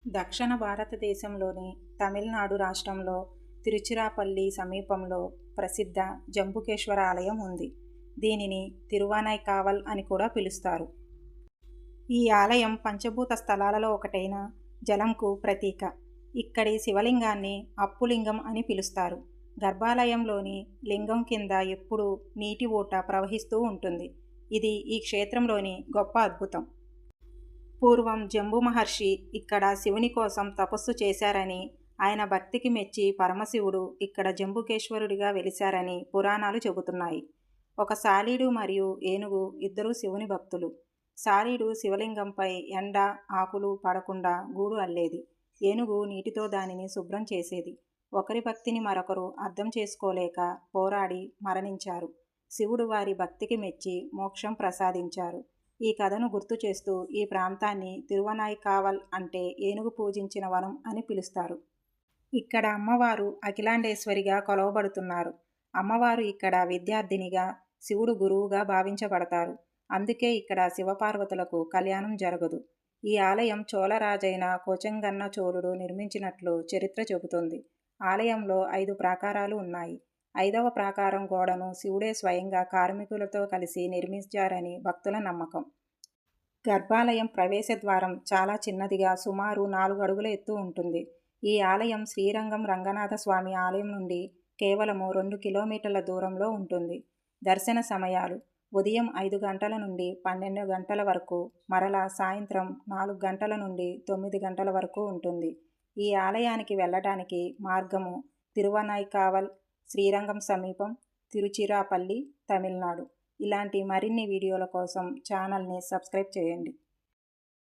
దక్షిణ భారతదేశంలోని తమిళనాడు రాష్ట్రంలో తిరుచిరాపల్లి సమీపంలో ప్రసిద్ధ జంబుకేశ్వర ఆలయం ఉంది. దీనిని తిరువానైకావల్ అని కూడా పిలుస్తారు. ఈ ఆలయం పంచభూత స్థలాలలో ఒకటైన జలంకు ప్రతీక. ఇక్కడి శివలింగాన్ని అప్పులింగం అని పిలుస్తారు. గర్భాలయంలోని లింగం కింద ఎప్పుడూ నీటి ఊట ప్రవహిస్తూ ఉంటుంది. ఇది ఈ క్షేత్రంలోని గొప్ప అద్భుతం. పూర్వం జంబు మహర్షి ఇక్కడ శివుని కోసం తపస్సు చేశారని, ఆయన భక్తికి మెచ్చి పరమశివుడు ఇక్కడ జంబుకేశ్వరుడిగా వెలిశారని పురాణాలు చెబుతున్నాయి. ఒక సాలీడు మరియు ఏనుగు ఇద్దరూ శివుని భక్తులు. సాలీడు శివలింగంపై ఎండ, ఆకులు పడకుండా గూడు అల్లేది. ఏనుగు నీటితో దానిని శుభ్రం చేసేది. ఒకరి భక్తిని మరొకరు అర్థం చేసుకోలేక పోరాడి మరణించారు. శివుడు వారి భక్తికి మెచ్చి మోక్షం ప్రసాదించారు. ఈ కథను గుర్తు చేస్తూ ఈ ప్రాంతాన్ని తిరువనైకావల్ అంటే ఏనుగు పూజించిన వనం అని పిలుస్తారు. ఇక్కడ అమ్మవారు అఖిలాండేశ్వరిగా కొలవబడుతున్నారు. అమ్మవారు ఇక్కడ విద్యార్థినిగా, శివుడు గురువుగా భావించబడతారు. అందుకే ఇక్కడ శివపార్వతులకు కళ్యాణం జరగదు. ఈ ఆలయం చోళరాజైన కోచంగన్న చోళుడు నిర్మించినట్లు చరిత్ర చెబుతుంది. ఆలయంలో 5 ప్రాకారాలు ఉన్నాయి. 5వ ప్రాకారం గోడను శివుడే స్వయంగా కార్మికులతో కలిసి నిర్మించారని భక్తుల నమ్మకం. గర్భాలయం ప్రవేశ ద్వారం చాలా చిన్నదిగా సుమారు 4 అడుగుల ఎత్తు ఉంటుంది. ఈ ఆలయం శ్రీరంగం రంగనాథ స్వామి ఆలయం నుండి కేవలము 2 కిలోమీటర్ల దూరంలో ఉంటుంది. దర్శన సమయాలు ఉదయం 5 గంటల నుండి 12 గంటల వరకు, మరలా సాయంత్రం 4 గంటల నుండి 9 గంటల వరకు ఉంటుంది. ఈ ఆలయానికి వెళ్ళడానికి మార్గము తిరువనైకావల్, శ్రీరంగం సమీపం, తిరుచిరాపల్లి, తమిళనాడు. ఇలాంటి మరిన్ని వీడియోల కోసం ఛానల్ని సబ్స్క్రైబ్ చేయండి.